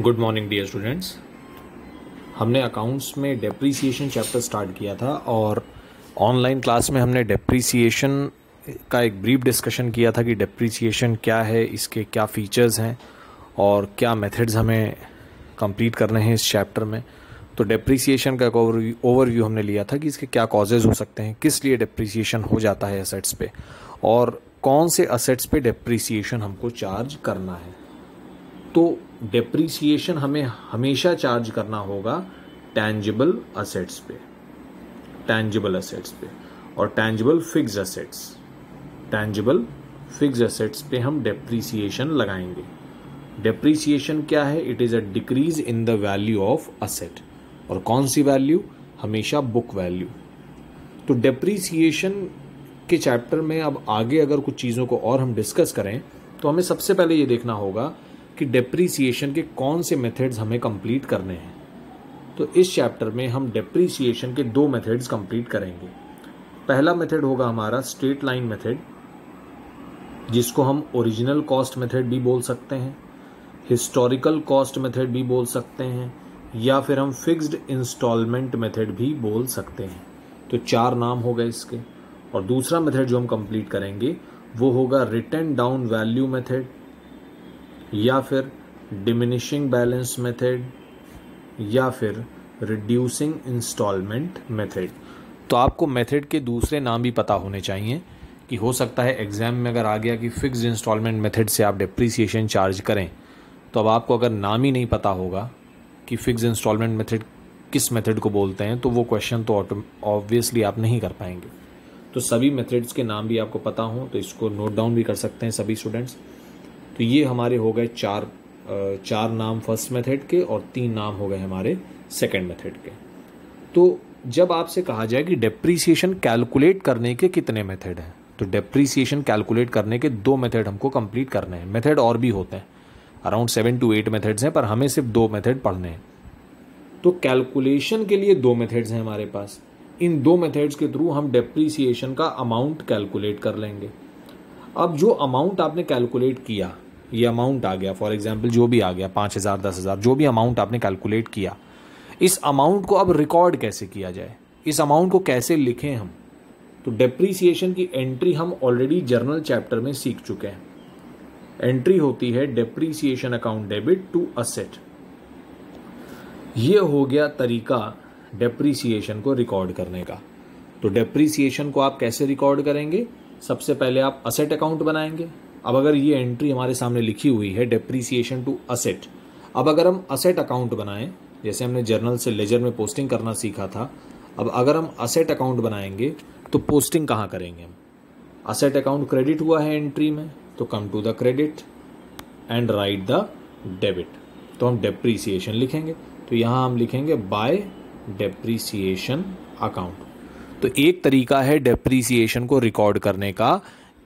Good morning dear students. हमने accounts में depreciation chapter start किया था और ऑनलाइन क्लास में हमने डेप्रीसिएशन का एक ब्रीफ डिस्कशन किया था कि डेप्रीसिएशन क्या है, इसके क्या फीचर्स हैं और क्या मेथड्स हमें कंप्लीट करने हैं इस चैप्टर में। तो डेप्रीसिएशन का ओवरव्यू हमने लिया था कि इसके क्या कॉजेज़ हो सकते हैं, किस लिए डेप्रीसिएशन हो जाता है असेट्स पे और कौन से असेट्स पे डेप्रीसिएशन हमको चार्ज करना है। तो डेप्रीसिएशन हमें हमेशा चार्ज करना होगा टैंजिबल असेट्स पे, और टैंजिबल फिक्स्ड असेट्स पे हम डेप्रीसिएशन लगाएंगे। डेप्रीसिएशन क्या है? It is a decrease in the value of asset. और कौन सी वैल्यू? हमेशा बुक वैल्यू। तो डेप्रीसिएशन के चैप्टर में अब आगे अगर कुछ चीज़ों को और हम डिस्कस करें तो हमें सबसे पहले ये देखना होगा कि डेप्रीसिएशन के कौन से मेथड्स हमें कंप्लीट करने हैं। तो इस चैप्टर में हम डेप्रीसिएशन के दो मेथड्स कंप्लीट करेंगे। पहला मेथड होगा हमारा स्ट्रेट लाइन मेथड, जिसको हम ओरिजिनल कॉस्ट मेथड भी बोल सकते हैं, हिस्टोरिकल कॉस्ट मेथड भी बोल सकते हैं, या फिर हम फिक्स्ड इंस्टॉलमेंट मेथड भी बोल सकते हैं। तो चार नाम हो गए इसके। और दूसरा मेथड जो हम कंप्लीट करेंगे वो होगा रिटन डाउन वैल्यू मेथड, या फिर डिमिनिशिंग बैलेंस मेथड, या फिर रिड्यूसिंग इंस्टॉलमेंट मेथड। तो आपको मेथड के दूसरे नाम भी पता होने चाहिए कि हो सकता है एग्जाम में अगर आ गया कि फिक्स्ड इंस्टॉलमेंट मेथड से आप डेप्रीसिएशन चार्ज करें, तो अब आपको अगर नाम ही नहीं पता होगा कि फिक्स्ड इंस्टॉलमेंट मेथड किस मेथड को बोलते हैं, तो वो क्वेश्चन तो ऑब्वियसली आप नहीं कर पाएंगे। तो सभी मेथड्स के नाम भी आपको पता हो तो इसको नोट डाउन भी कर सकते हैं सभी स्टूडेंट्स। तो ये हमारे हो गए चार नाम फर्स्ट मेथड के और 3 नाम हो गए हमारे सेकंड मेथड के। तो जब आपसे कहा जाए कि डेप्रीसिएशन कैलकुलेट करने के कितने मेथड हैं, तो डेप्रीसिएशन कैलकुलेट करने के 2 मेथड हमको कंप्लीट करने हैं। मेथड और भी होते हैं, अराउंड 7 to 8 मेथड्स हैं, पर हमें सिर्फ 2 मेथड पढ़ने हैं। तो कैलकुलेशन के लिए 2 मेथड्स हैं हमारे पास। इन 2 मेथड्स के थ्रू हम डेप्रीसिएशन का अमाउंट कैलकुलेट कर लेंगे। अब जो अमाउंट आपने कैलकुलेट किया, ये अमाउंट आ गया, फॉर एग्जांपल जो भी आ गया 5,000 10,000, जो भी अमाउंट आपने कैलकुलेट किया, इस अमाउंट को अब रिकॉर्ड कैसे किया जाए, इस अमाउंट को कैसे लिखें हम। तो डेप्रीसिएशन की एंट्री हम ऑलरेडी जर्नल चैप्टर में सीख चुके हैं। एंट्री होती है depreciation account debit to asset. ये हो गया तरीका डेप्रीसिएशन को रिकॉर्ड करने का। तो डेप्रीसिएशन को आप कैसे रिकॉर्ड करेंगे? सबसे पहले आप असेट अकाउंट बनाएंगे। अब अगर ये एंट्री हमारे सामने लिखी हुई है डेप्रीसिएशन टू असेट, अब अगर हम असेट अकाउंट बनाएं, जैसे हमने जर्नल से लेजर में पोस्टिंग करना सीखा था, अब अगर हम असेट अकाउंट बनाएंगे तो पोस्टिंग कहाँ करेंगे हम? असेट अकाउंट क्रेडिट हुआ है एंट्री में, तो come to the credit and write the debit. तो हम डेप्रीसिएशन लिखेंगे, तो यहाँ हम लिखेंगे बाय डेप्रीसिएशन अकाउंट। तो एक तरीका है डेप्रीसिएशन को रिकॉर्ड करने का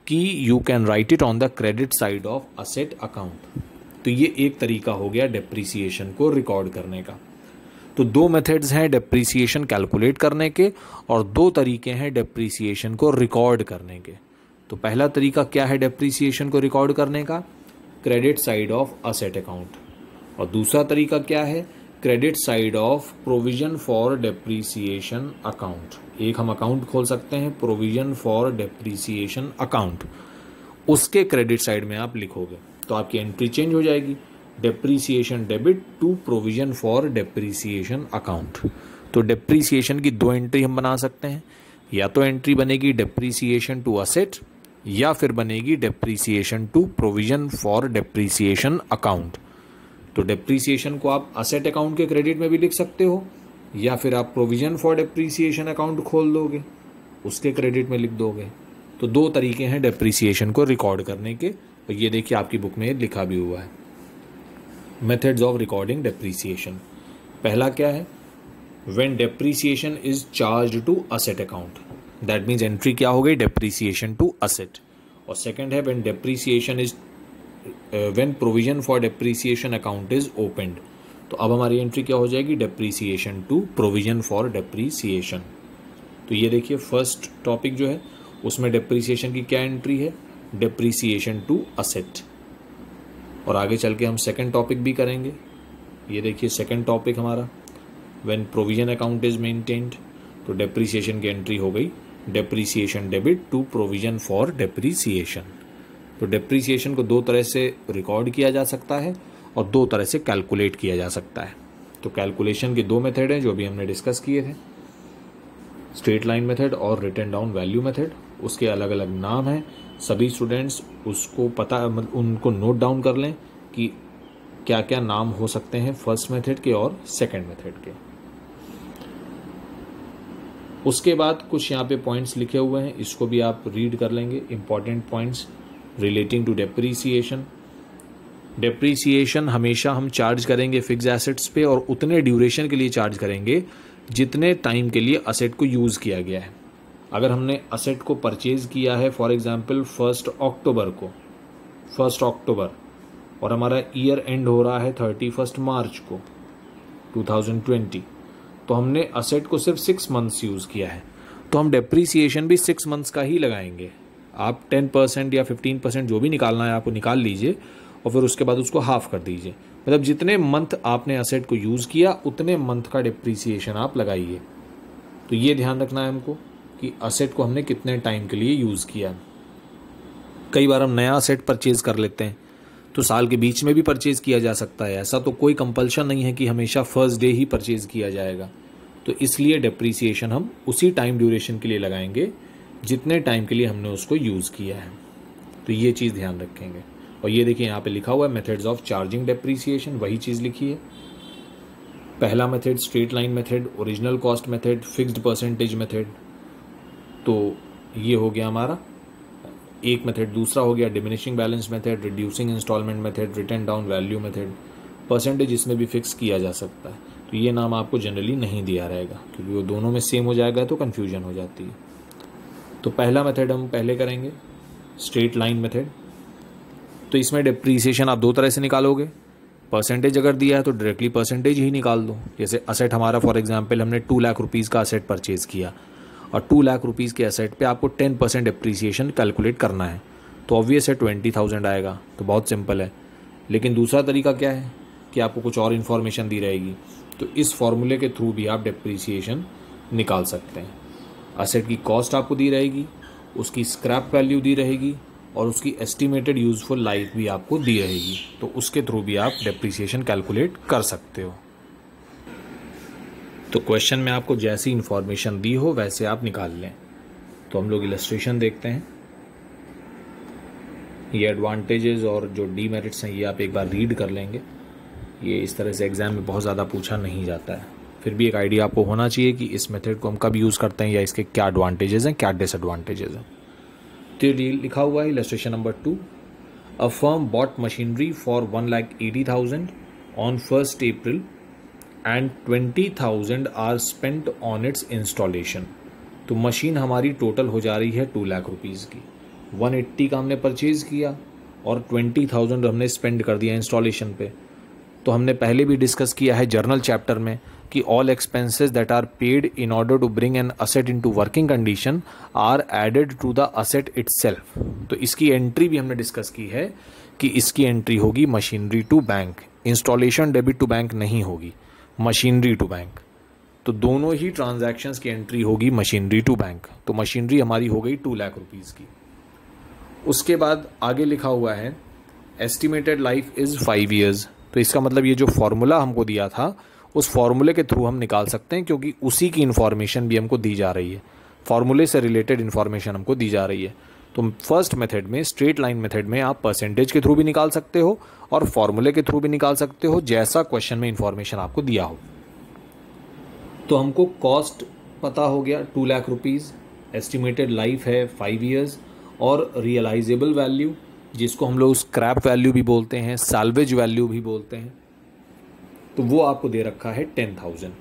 कि you can write it on the credit side of asset account. तो ये एक तरीका हो गया डेप्रीसिएशन को रिकॉर्ड करने का। तो 2 मेथड्स हैं डेप्रीसिएशन कैलकुलेट करने के और 2 तरीके हैं डेप्रीसिएशन को रिकॉर्ड करने के। तो पहला तरीका क्या है डेप्रीसिएशन को रिकॉर्ड करने का? Credit side of asset account. और दूसरा तरीका क्या है? Credit side of provision for depreciation account. एक हम अकाउंट खोल सकते हैं प्रोविजन फॉर डेप्रीसिएशन अकाउंट, उसके क्रेडिट साइड में आप लिखोगे तो आपकी एंट्री चेंज हो जाएगी, depreciation debit to provision for depreciation account. तो डेप्रीसिएशन की 2 एंट्री हम बना सकते हैं, या तो एंट्री बनेगी डेप्रीसिएशन टू असेट, या फिर बनेगी depreciation to provision for depreciation account. तो डेप्रीसिएशन को आप असेट अकाउंट के क्रेडिट में भी लिख सकते हो, या फिर आप प्रोविजन फॉर डेप्रीसिएशन अकाउंट खोल दोगे, उसके क्रेडिट में लिख दोगे। तो 2 तरीके हैं डेप्रीसिएशन को रिकॉर्ड करने के, और ये देखिए आपकी बुक में लिखा भी हुआ है। Methods of recording depreciation. पहला क्या है? When depreciation is charged to asset account, that means entry क्या हो गई? Depreciation to asset. और सेकंड है when depreciation is when provision for depreciation account is opened. तो अब हमारी एंट्री क्या हो जाएगी? Depreciation to provision for depreciation. तो ये देखिए फर्स्ट टॉपिक जो है उसमें डेप्रीसिएशन की क्या एंट्री है? Depreciation to asset. और आगे चल के हम सेकंड टॉपिक भी करेंगे ये देखिए सेकंड टॉपिक हमारा, when provision account is maintained, तो डेप्रीसिएशन की एंट्री हो गई depreciation debit to provision for depreciation. तो डेप्रीसिएशन को दो तरह से रिकॉर्ड किया जा सकता है और दो तरह से कैलकुलेट किया जा सकता है। तो कैलकुलेशन के दो मेथड हैं जो भी हमने डिस्कस किए थे, स्ट्रेट लाइन मेथड और रिटन डाउन वैल्यू मेथड। उसके अलग अलग नाम हैं, सभी स्टूडेंट्स उसको पता, उनको नोट डाउन कर लें कि क्या क्या नाम हो सकते हैं फर्स्ट मेथड के और सेकंड मेथड के। उसके बाद कुछ यहाँ पे पॉइंट्स लिखे हुए हैं, इसको भी आप रीड कर लेंगे, important points relating to depreciation. Depreciation हमेशा हम चार्ज करेंगे फिक्स एसेट्स पे और उतने ड्यूरेशन के लिए चार्ज करेंगे जितने टाइम के लिए असेट को यूज़ किया गया है। अगर हमने असेट को परचेज किया है फॉर एग्जांपल 1 अक्टूबर और हमारा ईयर एंड हो रहा है 31 मार्च को 2020, तो हमने असेट को सिर्फ 6 मंथ्स यूज़ किया है, तो हम डेप्रीसिएशन भी 6 मंथ्स का ही लगाएंगे। आप 10% या 15% जो भी निकालना है आपको निकाल लीजिए और फिर उसके बाद उसको हाफ कर दीजिए, मतलब जितने मंथ आपने असेट को यूज़ किया उतने मंथ का डेप्रीसिएशन आप लगाइए। तो ये ध्यान रखना है हमको कि असेट को हमने कितने टाइम के लिए यूज़ किया। कई बार हम नया असेट परचेज़ कर लेते हैं तो साल के बीच में भी परचेज़ किया जा सकता है, ऐसा तो कोई कंपल्शन नहीं है कि हमेशा फर्स्ट डे ही परचेज़ किया जाएगा। तो इसलिए डेप्रीसिएशन हम उसी टाइम ड्यूरेशन के लिए लगाएंगे जितने टाइम के लिए हमने उसको यूज़ किया है। तो ये चीज़ ध्यान रखेंगे। और ये देखिए यहाँ पे लिखा हुआ है मेथड्स ऑफ चार्जिंग डेप्रीसिएशन, वही चीज़ लिखी है। पहला method straight line method, original cost method, fixed percentage method, तो ये हो गया हमारा एक मेथड। दूसरा हो गया diminishing balance method, reducing installment method, written down value method. Percentage इसमें भी फिक्स किया जा सकता है, तो ये नाम आपको जनरली नहीं दिया रहेगा क्योंकि वो दोनों में सेम हो जाएगा तो कन्फ्यूजन हो जाती है। तो पहला मेथड हम पहले करेंगे स्ट्रेट लाइन मेथड। तो इसमें डेप्रीसिएशन आप दो तरह से निकालोगे, परसेंटेज अगर दिया है तो डायरेक्टली परसेंटेज ही निकाल दो। जैसे असेट हमारा फॉर एग्जांपल हमने 2 लाख रुपीज़ का असेट परचेज़ किया और 2 लाख रुपीज़ के असेट पे आपको 10% डेप्रीसिएशन कैलकुलेट करना है, तो ऑब्वियस है 20,000 आएगा, तो बहुत सिंपल है। लेकिन दूसरा तरीका क्या है कि आपको कुछ और इन्फॉर्मेशन दी रहेगी, तो इस फॉर्मूले के थ्रू भी आप डेप्रीसिएशन निकाल सकते हैं। असेट की कॉस्ट आपको दी रहेगी, उसकी स्क्रैप वैल्यू दी रहेगी और उसकी एस्टिमेटेड यूजफुल लाइफ भी आपको दी रहेगी, तो उसके थ्रू भी आप डेप्रीसिएशन कैलकुलेट कर सकते हो। तो क्वेश्चन में आपको जैसी इन्फॉर्मेशन दी हो वैसे आप निकाल लें। तो हम लोग इलस्ट्रेशन देखते हैं। ये एडवांटेजेस और जो डीमेरिट्स हैं ये आप एक बार रीड कर लेंगे। ये इस तरह से एग्जाम में बहुत ज़्यादा पूछा नहीं जाता है, फिर भी एक आइडिया आपको होना चाहिए कि इस मेथड को हम कब यूज़ करते हैं या इसके क्या एडवांटेजेस हैं, क्या डिसएडवांटेजेस हैं। तो लिखा हुआ है illustration number 2, a firm bought machinery for 1,80,000 on 1 April and 20,000 are spent on its installation. तो मशीन हमारी टोटल हो जा रही है 2 लाख रुपीज़ की, 180 का हमने परचेज़ किया और 20,000 हमने स्पेंड कर दिया इंस्टॉलेशन पे। तो हमने पहले भी डिस्कस किया है जर्नल चैप्टर में कि all expenses that are paid in order to bring an asset into working condition are added to the asset itself. तो इसकी एंट्री भी हमने डिस्कस की है कि इसकी एंट्री होगी machinery to bank, installation debit to bank नहीं होगी, मशीनरी टू बैंक। तो दोनों ही ट्रांजैक्शंस की एंट्री होगी मशीनरी टू बैंक। तो मशीनरी हमारी हो गई 2 लाख रुपीज़ की। उसके बाद आगे लिखा हुआ है एस्टिमेटेड लाइफ इज़ 5 ईयर्स। तो इसका मतलब ये जो फॉर्मूला हमको दिया था उस फॉर्मूले के थ्रू हम निकाल सकते हैं, क्योंकि उसी की इन्फॉर्मेशन भी हमको दी जा रही है, फॉर्मूले से रिलेटेड इन्फॉर्मेशन हमको दी जा रही है। तो फर्स्ट मेथड में स्ट्रेट लाइन मेथड में आप परसेंटेज के थ्रू भी निकाल सकते हो और फॉर्मूले के थ्रू भी निकाल सकते हो, जैसा क्वेश्चन में इन्फॉर्मेशन आपको दिया हो। तो हमको कॉस्ट पता हो गया 2 लाख रुपीज़, एस्टिमेटेड लाइफ है 5 ईयर्स और रियलाइजेबल वैल्यू जिसको हम लोग स्क्रैप वैल्यू भी बोलते हैं, साल्वेज वैल्यू भी बोलते हैं, तो वो आपको दे रखा है 10,000।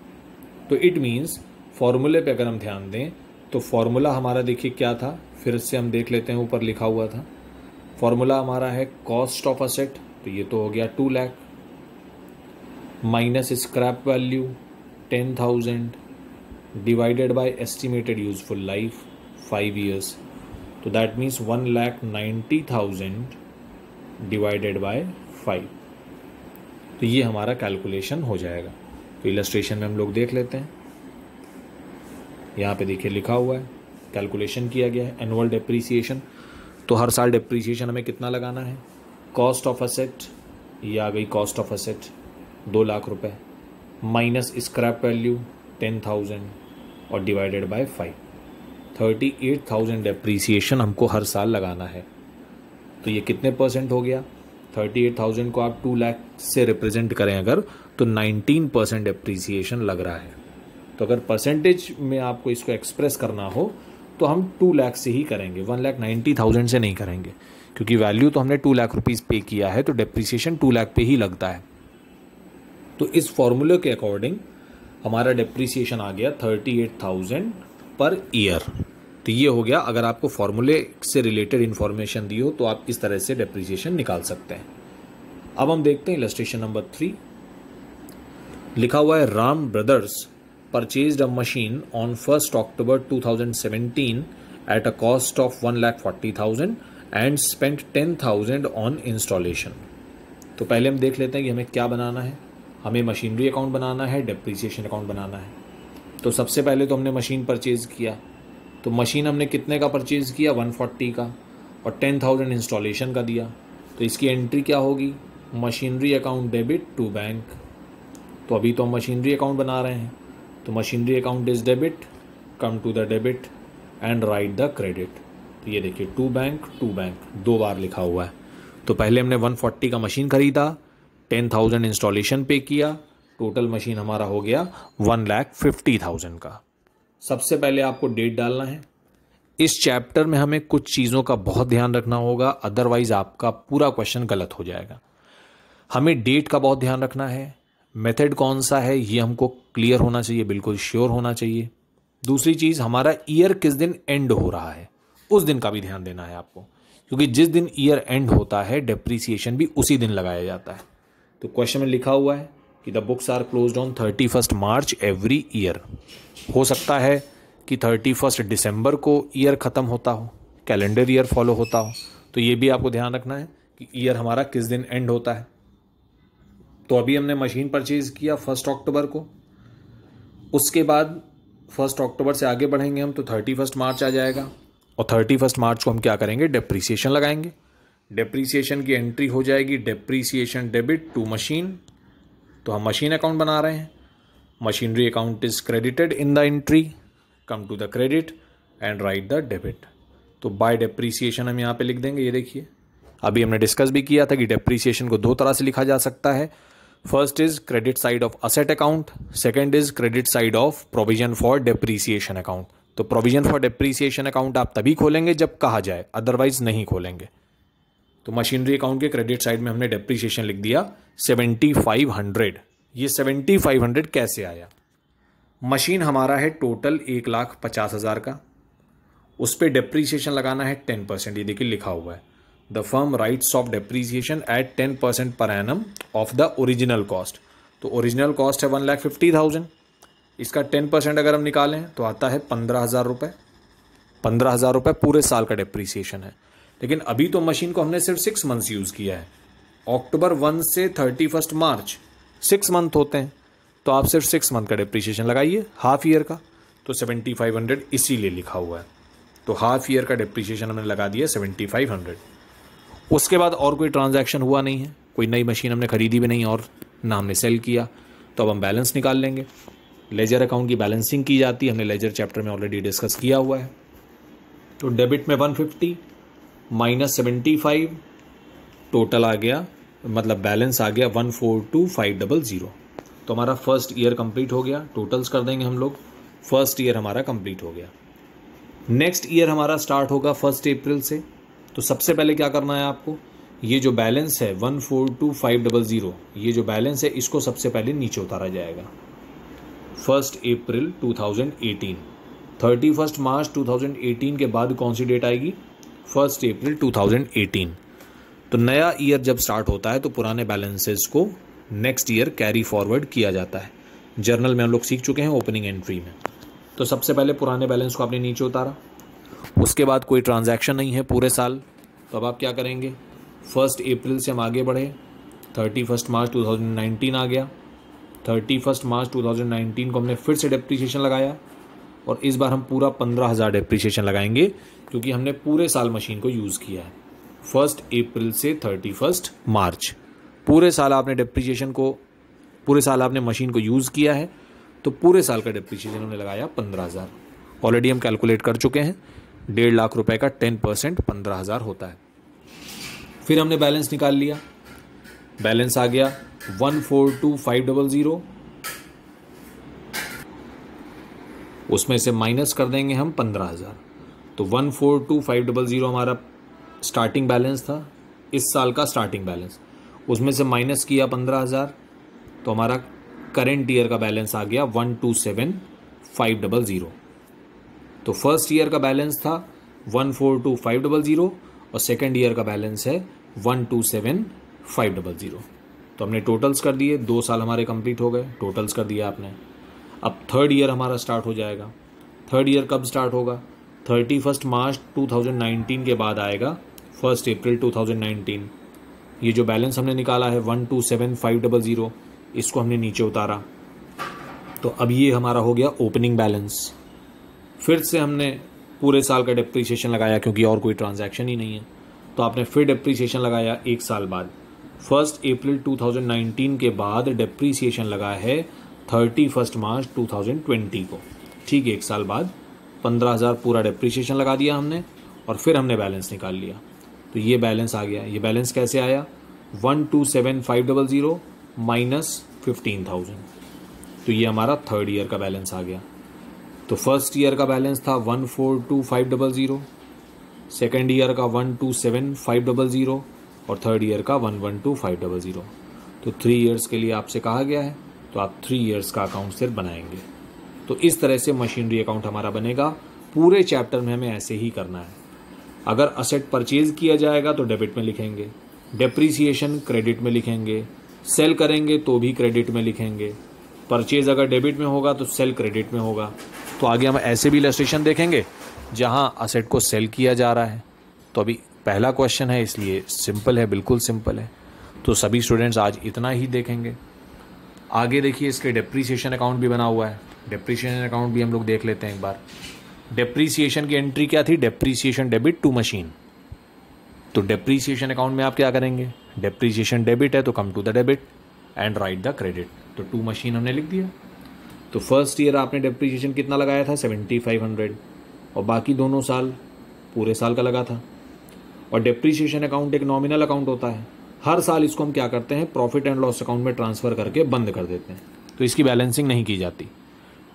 तो इट मीन्स फॉर्मूले पे अगर हम ध्यान दें तो फॉर्मूला हमारा देखिए क्या था, फिर से हम देख लेते हैं, ऊपर लिखा हुआ था फॉर्मूला हमारा है कॉस्ट ऑफ असेट, तो ये तो हो गया 2 lakh minus scrap value 10,000 divided by estimated useful life 5 years, तो दैट मीन्स 1,90,000 डिवाइडेड बाय 5। तो ये हमारा कैलकुलेशन हो जाएगा। तो इलस्ट्रेशन में हम लोग देख लेते हैं, यहाँ पे देखिए लिखा हुआ है, कैलकुलेशन किया गया है एनुअल डेप्रीसिएशन। तो हर साल डेप्रीसिएशन हमें कितना लगाना है, कॉस्ट ऑफ असेट, ये आ गई कॉस्ट ऑफ असेट 2 लाख रुपए, माइनस स्क्रैप वैल्यू 10,000 और डिवाइडेड बाय 5, 38,000 डेप्रीसिएशन हमको हर साल लगाना है। तो ये कितने परसेंट हो गया, 38,000 को आप 2 लाख से रिप्रेजेंट करें अगर, तो 19% डेप्रीसिएशन लग रहा है। तो अगर परसेंटेज में आपको इसको एक्सप्रेस करना हो तो हम 2 लाख से ही करेंगे, 1,90,000 से नहीं करेंगे, क्योंकि वैल्यू तो हमने 2 लाख रुपीज़ पे किया है, तो डेप्रीसिएशन 2 लाख पे ही लगता है। तो इस फॉर्मूले के अकॉर्डिंग हमारा डेप्रीसिएशन आ गया 38,000 पर ईयर। तो ये हो गया, अगर आपको फॉर्मूले से रिलेटेड इन्फॉर्मेशन दी हो तो आप इस तरह से डेप्रीसिएशन निकाल सकते हैं। अब हम देखते हैं इलस्ट्रेशन नंबर 3। लिखा हुआ है Ram brothers purchased a machine on 1 October 2017 at a cost of 1,40,000 and spent 10,000 on installation। तो पहले हम देख लेते हैं कि हमें क्या बनाना है। हमें मशीनरी अकाउंट बनाना है, डेप्रीसिएशन अकाउंट बनाना है। तो सबसे पहले तो हमने मशीन परचेज़ किया, तो मशीन हमने कितने का परचेज़ किया, 140 का, और 10,000 इंस्टॉलेशन का दिया। तो इसकी एंट्री क्या होगी, machinery account debit to bank. तो अभी तो हम मशीनरी अकाउंट बना रहे हैं, तो machinery account is debit, come to the debit and write the credit. तो ये देखिए टू बैंक 2 बार लिखा हुआ है। तो पहले हमने 140 का मशीन खरीदा, 10,000 इंस्टॉलेशन पे किया, टोटल मशीन हमारा हो गया 1,50,000 का। सबसे पहले आपको डेट डालना है। इस चैप्टर में हमें कुछ चीज़ों का बहुत ध्यान रखना होगा, अदरवाइज आपका पूरा क्वेश्चन गलत हो जाएगा। हमें डेट का बहुत ध्यान रखना है, मेथड कौन सा है ये हमको क्लियर होना चाहिए, बिल्कुल श्योर होना चाहिए। दूसरी चीज़, हमारा ईयर किस दिन एंड हो रहा है उस दिन का भी ध्यान देना है आपको, क्योंकि जिस दिन ईयर एंड होता है डेप्रीसिएशन भी उसी दिन लगाया जाता है। तो क्वेश्चन में लिखा हुआ है कि the books are closed on 31 March every year. हो सकता है कि 31 दिसंबर को ईयर ख़त्म होता हो, कैलेंडर ईयर फॉलो होता हो, तो ये भी आपको ध्यान रखना है कि ईयर हमारा किस दिन एंड होता है। तो अभी हमने मशीन परचेज़ किया 1 अक्टूबर को, उसके बाद 1 अक्टूबर से आगे बढ़ेंगे हम तो 31 मार्च आ जाएगा, और 31 मार्च को हम क्या करेंगे, डेप्रीसिएशन लगाएंगे। डेप्रीसिएशन की एंट्री हो जाएगी डेप्रीसिएशन डेबिट टू मशीन। तो हम मशीन अकाउंट बना रहे हैं, machinery account is credited in the entry, come to the credit and write the debit. तो बाय डेप्रीसिएशन हम यहाँ पे लिख देंगे। ये देखिए अभी हमने डिस्कस भी किया था कि डेप्रीसिएशन को 2 तरह से लिखा जा सकता है। First is credit side of asset account, second is credit side of provision for depreciation account. तो प्रोविजन फॉर डेप्रीसिएशन अकाउंट आप तभी खोलेंगे जब कहा जाए, अदरवाइज नहीं खोलेंगे। तो मशीनरी अकाउंट के क्रेडिट साइड में हमने डेप्रीसिएशन लिख दिया 7,500। ये 7,500 कैसे आया, मशीन हमारा है टोटल 1,50,000 का, उस पर डेप्रीसिएशन लगाना है 10%। ये देखिए लिखा हुआ है the firm writes off depreciation at 10% per annum of the original cost. तो ओरिजिनल कॉस्ट है 1,50,000, इसका 10% अगर हम निकालें तो आता है 15,000 रुपये। 15,000 रुपये पूरे साल का डेप्रीसिएशन है। लेकिन अभी तो मशीन को हमने सिर्फ 6 मंथ्स यूज़ किया है, अक्टूबर 1 से 31 मार्च 6 मंथ होते हैं, तो आप सिर्फ 6 मंथ का डेप्रीसिएशन लगाइए, हाफ ईयर का। तो 7,500 इसीलिए लिखा हुआ है। तो हाफ ईयर का डेप्रीसिएशन हमने लगा दिया 7,500। उसके बाद और कोई ट्रांजैक्शन हुआ नहीं है, कोई नई मशीन हमने खरीदी भी नहीं और ना हमने सेल किया। तो अब हम बैलेंस निकाल लेंगे। लेजर अकाउंट की बैलेंसिंग की जाती है, हमने लेजर चैप्टर में ऑलरेडी डिस्कस किया हुआ है। तो डेबिट में 150 माइनस 75, टोटल आ गया, मतलब बैलेंस आ गया 142,500। तो हमारा फर्स्ट ईयर कंप्लीट हो गया। टोटल्स कर देंगे हम लोग, फर्स्ट ईयर हमारा कंप्लीट हो गया। नेक्स्ट ईयर हमारा स्टार्ट होगा 1 अप्रैल से। तो सबसे पहले क्या करना है आपको, ये जो बैलेंस है 142,500, ये जो बैलेंस है इसको सबसे पहले नीचे उतारा जाएगा। 1 अप्रैल 2018, 31 मार्च 2018 के बाद कौन सी डेट आएगी, 1 अप्रैल 2018। तो नया ईयर जब स्टार्ट होता है तो पुराने बैलेंसेस को नेक्स्ट ईयर कैरी फॉरवर्ड किया जाता है। जर्नल में हम लोग सीख चुके हैं ओपनिंग एंट्री में। तो सबसे पहले पुराने बैलेंस को आपने नीचे उतारा, उसके बाद कोई ट्रांजैक्शन नहीं है पूरे साल, तो अब आप क्या करेंगे, 1 अप्रैल से हम आगे बढ़े, 31 मार्च 2019 आ गया। 31 मार्च 2019 को हमने फिर से डेप्रीसिएशन लगाया और इस बार हम पूरा 15,000 डेप्रीसिएशन लगाएंगे क्योंकि हमने पूरे साल मशीन को यूज़ किया है। 1 अप्रैल से 31 मार्च पूरे साल आपने डेप्रीसिएशन को, पूरे साल आपने मशीन को यूज़ किया है, तो पूरे साल का डेप्रीसिएशन हमने लगाया 15,000। ऑलरेडी हम कैलकुलेट कर चुके हैं, 1.5 लाख रुपए का 10% 15,000 होता है। फिर हमने बैलेंस निकाल लिया, बैलेंस आ गया 142,500, उसमें से माइनस कर देंगे हम 15,000, तो 142,500 हमारा स्टार्टिंग बैलेंस था, इस साल का स्टार्टिंग बैलेंस, उसमें से माइनस किया 15,000, तो हमारा करेंट ईयर का बैलेंस आ गया 127,500। तो फर्स्ट ईयर का बैलेंस था 142,500 और सेकेंड ईयर का बैलेंस है 127,500। तो हमने टोटल्स कर दिए, 2 साल हमारे कंप्लीट हो गए, टोटल्स कर दिया आपने। अब थर्ड ईयर हमारा स्टार्ट हो जाएगा। थर्ड ईयर कब स्टार्ट होगा? 31 मार्च 2019 के बाद आएगा 1 अप्रैल 2019। ये जो बैलेंस हमने निकाला है 127,500, इसको हमने नीचे उतारा, तो अब ये हमारा हो गया ओपनिंग बैलेंस। फिर से हमने पूरे साल का डेप्रीसिएशन लगाया क्योंकि और कोई ट्रांजैक्शन ही नहीं है, तो आपने फिर डेप्रीसिएशन लगाया 1 साल बाद। 1 अप्रैल 2019 के बाद डेप्रीसिएशन लगा है 31 मार्च 2020 को, ठीक है, 1 साल बाद 15,000 पूरा डेप्रीसिएशन लगा दिया हमने और फिर हमने बैलेंस निकाल लिया। तो ये बैलेंस आ गया। ये बैलेंस कैसे आया? 127,500 माइनस 15,000, तो ये हमारा थर्ड ईयर का बैलेंस आ गया। तो फर्स्ट ईयर का बैलेंस था 142,500, सेकेंड ईयर का 127,500 और थर्ड ईयर का 112,500। तो 3 ईयर्स के लिए आपसे कहा गया है, तो आप 3 ईयर्स का अकाउंट सिर्फ बनाएंगे। तो इस तरह से मशीनरी अकाउंट हमारा बनेगा। पूरे चैप्टर में हमें ऐसे ही करना है। अगर असेट परचेज किया जाएगा तो डेबिट में लिखेंगे, डेप्रीसिएशन क्रेडिट में लिखेंगे, सेल करेंगे तो भी क्रेडिट में लिखेंगे, परचेज अगर डेबिट में होगा तो सेल क्रेडिट में होगा। तो आगे हम ऐसे भी इलस्ट्रेशन देखेंगे जहां असेट को सेल किया जा रहा है। तो अभी पहला क्वेश्चन है, इसलिए सिंपल है, बिल्कुल सिंपल है। तो सभी स्टूडेंट्स आज इतना ही देखेंगे। आगे देखिए इसके डेप्रीसिएशन अकाउंट भी बना हुआ है। डेप्रीसिएशन अकाउंट भी हम लोग देख लेते हैं एक बार। डेप्रीसिएशन की एंट्री क्या थी? Depreciation debit to machine. तो डेप्रीसिएशन अकाउंट में आप क्या करेंगे? डेप्रीसिएशन डेबिट है तो come to the debit and write the credit. तो टू मशीन हमने लिख दिया। तो फर्स्ट ईयर आपने डेप्रीसिएशन कितना लगाया था? 7,500 और बाकी दोनों साल पूरे साल का लगा था। और डेप्रीसिएशन अकाउंट एक नॉमिनल अकाउंट होता है। हर साल इसको हम क्या करते हैं? प्रॉफिट एंड लॉस अकाउंट में ट्रांसफ़र करके बंद कर देते हैं, तो इसकी बैलेंसिंग नहीं की जाती।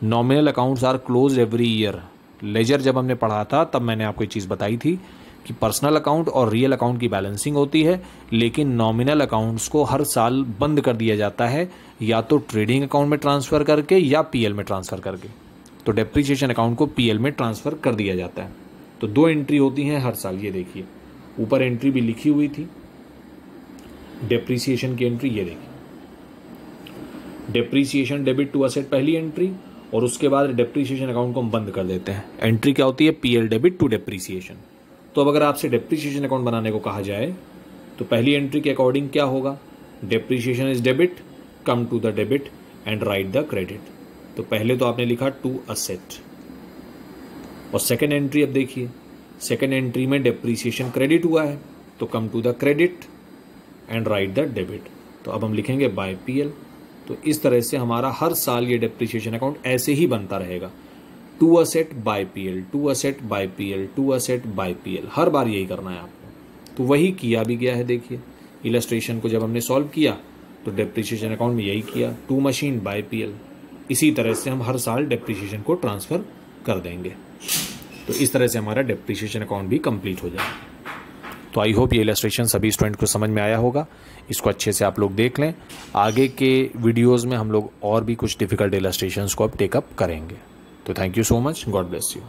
Nominal accounts are close every year. Ledger जब हमने पढ़ा था तब मैंने आपको एक चीज़ बताई थी कि पर्सनल अकाउंट और रियल अकाउंट की बैलेंसिंग होती है, लेकिन नॉमिनल अकाउंट्स को हर साल बंद कर दिया जाता है, या तो ट्रेडिंग अकाउंट में ट्रांसफ़र करके या पीएल में ट्रांसफ़र करके। तो डेप्रीसिएशन अकाउंट को पीएल में ट्रांसफ़र कर दिया जाता है। तो 2 एंट्री होती हैं हर साल। ये देखिए ऊपर एंट्री भी लिखी हुई थी, डेप्रीसिएशन की एंट्री ये देखिए, डेप्रीसिएशन डेबिट टू असेट पहली एंट्री, और उसके बाद डेप्रीसिएशन अकाउंट को हम बंद कर देते हैं। एंट्री क्या होती है? PL debit to depreciation. तो अब अगर आपसे डेप्रीसिएशन अकाउंट बनाने को कहा जाए तो पहली एंट्री के अकॉर्डिंग क्या होगा? Depreciation is debit, come to the debit and write the credit. तो पहले तो आपने लिखा टू असेट, और सेकेंड एंट्री अब देखिए, सेकेंड एंट्री में डेप्रीसिएशन क्रेडिट हुआ है तो come to the credit and write the debit. तो अब हम लिखेंगे बाय पीएल। तो इस तरह से हमारा हर साल ये डेप्रीसिएशन अकाउंट ऐसे ही बनता रहेगा, to asset by PL, to asset by PL, to asset by PL. हर बार यही करना है आपको। तो वही किया भी गया है। देखिए इलस्ट्रेशन को जब हमने सॉल्व किया तो डेप्रीसिएशन अकाउंट में यही किया, टू मशीन बाय पीएल। इसी तरह से हम हर साल डेप्रीसिएशन को ट्रांसफ़र कर देंगे। तो इस तरह से हमारा डेप्रीसिएशन अकाउंट भी कंप्लीट हो जाएगा। तो आई होप ये इलस्ट्रेशन सभी स्टूडेंट को समझ में आया होगा। इसको अच्छे से आप लोग देख लें। आगे के वीडियोज़ में हम लोग और भी कुछ डिफ़िकल्ट इलस्ट्रेशंस को अब टेकअप करेंगे। तो thank you so much, God bless you.